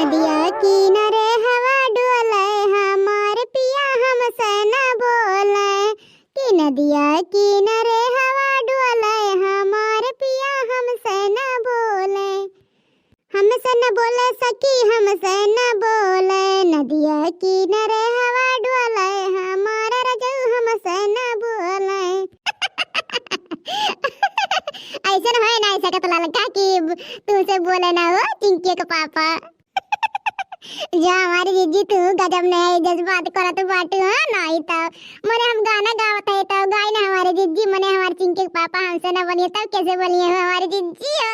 नदिया किनारे हवा डोले हमार पिया हमसे न बोले कि नदिया किनारे हवा डोले हमार पिया हमसे न बोले सखी हमसे न बोले नदिया किनारे हवा डोले हमार रजऊ हमसे न बोले। ऐसा है ना ऐसा का लड़का कि तुमसे बोले ना हो चिंकी का पापा। जो हमारी जीजी तू गजब ने जज्बात करा तो बाटू हां नहीं तो मने हम गाना गावत है तो गाय ना हमारे जीजी मने हमारे चिंकी के पापा हमसे ना बनिए तब कैसे बनिए हो हमारी जीजी हो।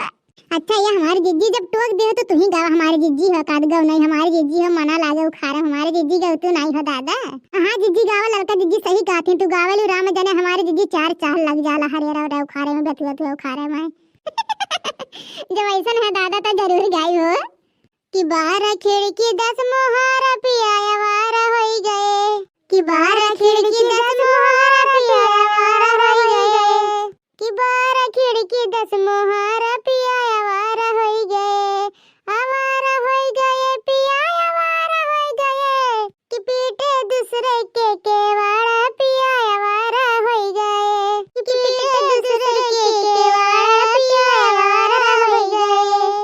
अच्छा ये हमारी जीजी जब टोक दे तो तू ही गावा हमारी जीजी हो काद गाव नहीं हमारी जीजी हो मना लागे उखारा हमारी जीजी गाव तू नहीं हो दादा। हां जीजी गावा लड़का जीजी सही गाते तू गावेलू राम जाने हमारी जीजी चार चार लग जाला हरियर और उखारे में बेतुआ तू उखारे में। जब ऐसा है दादा तो जरूर गाई हो कि 12 खिड़की 10 मोहरा पिया वारा होई गए कि 12 खिड़की 10 मोहरा पिया वारा होई गए कि 12 खिड़की 10 मोहरा पिया वारा होई गए आवारा होई गए पिया वारा होई गए कि पीटे दूसरे के केवाड़ा पिया वारा होई गए कि पीटे दूसरे के केवाड़ा पिया वारा होई गए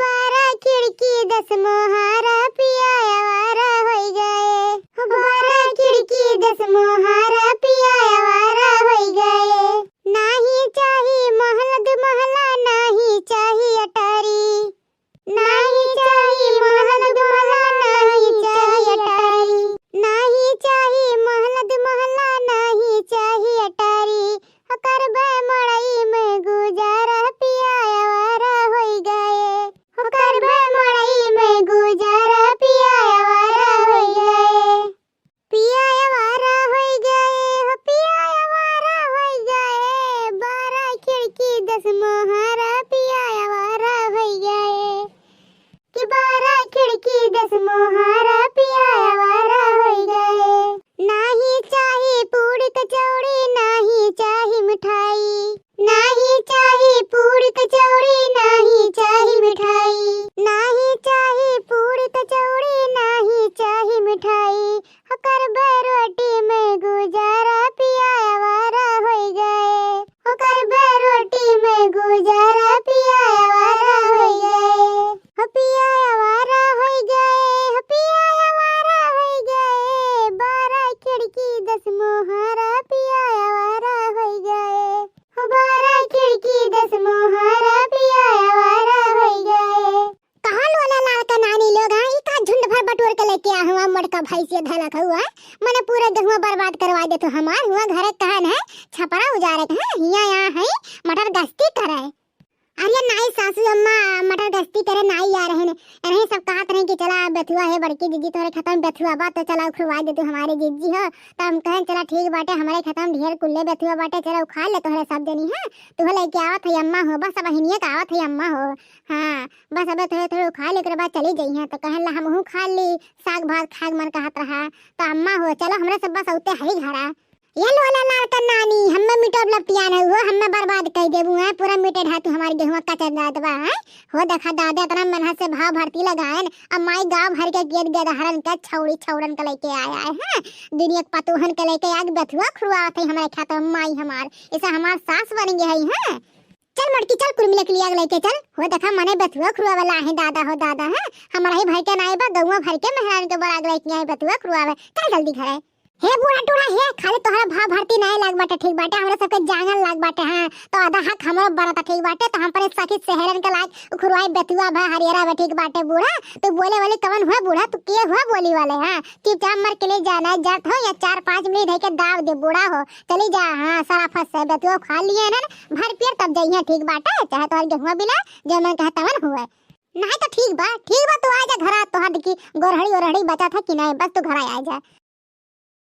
12 खिड़की 10 मोहरा पिया वारा होई गए 12 खिड़की 10 मोहरा पिया वारा होई गए। नाही चाही महल दु महला नाही चाही अटारी नाही चाही महल दु महला नहीं चाही अटारी नाही चाही महल दु महला नहीं चाही अटारी करबे मड़ई में गुजारा पिया वारा होई गए करबे मड़ई में गुजारा पिया वारा होई गए पिया वारा होई गए पिया वारा होई गए 12 खिड़की 10 मोहरा पिया वारा होई गए कि 12 खिड़की 10 मोहरा पिया वारा होई गए। नाही चाही पूड़ी कचौड़ी नाही चाही मिठाई नाही चाही पूड़ी कचौड़ी नाही चाही मिठाई नाही चाही पूड़ी कचौड़ी नाही चाही मिठाई करबे रोटी में गुजारा पिया वारा होई गए करबे रोटी में गुजारा पिया वारा होई गए पिया वारा होई गए पिया वारा होई गए 12 खिड़की 10 मोहरा पिया वारा होई गए 12 खिड़की 10 मोहरा पिया वारा होई गए। कहां लोला लाल का नानी लोग हां इका झुंड भर बटोर के लेके आ हुआ मटका भाई से धलक हुआ मने पूरा गहुआ बर्बाद करवा दे तो हमार हुआ घर कहन है छपरा उजारे के है हिया यहां है मटर गश्ती करे। अरे नाई सासू अम्मा मटर गश्ती करे नाई आ रहे ने नहीं सब कहत रहे कि चला बेथुआ है बड़की दीदी तोरे खत्म बेथुआ बात तो चला खुलवा दे तू हमारी जीजी हो तो हम कहें चला ठीक बाटे हमारे खत्म ढेर कुल्ले बेथुआ बाटे चला उखा ले तोरे सब जनी है तू लेके आवत है अम्मा हो बस अब हिनिया का आवत है अम्मा हो हां बस अब थोड़े थोड़े उखा ले के बाद चली गई है तो कहन ला हमहू खा ली साग भात खाग मन कहत रहा तो अम्मा हो चलो हमरे सब बस औते हई घरा ये लोला लाल का नानी हम्मे मीटर लपटिया न हुआ हम्मे बर्बाद कर देबू है पूरा मीटर है तू हमारी गेहुआ कचर दादवा है हो देखा दादा इतना मेहनत से भाव भर्ती लगाएन अब माई गांव भर के गेद गेद हरन के छौड़ी छौड़न के लेके आया है दुनिया के पतोहन के लेके आग बेथुआ खुरवावत है हमारे खाता माई हमार ऐसा हमार सास बन गई है। चल मटकी चल कुल के लिया लेके चल हो देखा मने बेथुआ खुरवावेला है दादा हो दादा है हमारा ही भाई के नाई बा गौवा भर के मेहरान के बराग लेके आए बेथुआ खुरवावे चल जल्दी घरे हे बुढ़ा टूढ़ा हे खाली तोहरा भाव भर्ती नहीं लाग बाटे ठीक बाटे हमरा सबके जांगल लाग बाटे हां तो आधा हक हमरो बरता ठीक बाटे तो हम पर सखी शहरन के लाग खुरवाई बेतुआ भा हरियरा बा ठीक बाटे बूढ़ा तो बोले वाले कवन हुआ बूढ़ा तू के हुआ बोली वाले हां चुपचाप मर के ले जाना जात हो या 4-5 मिनट है के दाव दे बूढ़ा हो चली जा हां सारा फस से बेतुआ खा लिए ना भर पेट तब जइया ठीक बाटे चाहे तोहर गेहुआ बिला जे मन कहता मन हुए नहीं तो ठीक बा तो आ जा घरा तोहर की गोरहड़ी ओरहड़ी बचा था कि नहीं बस तू घर आ जा।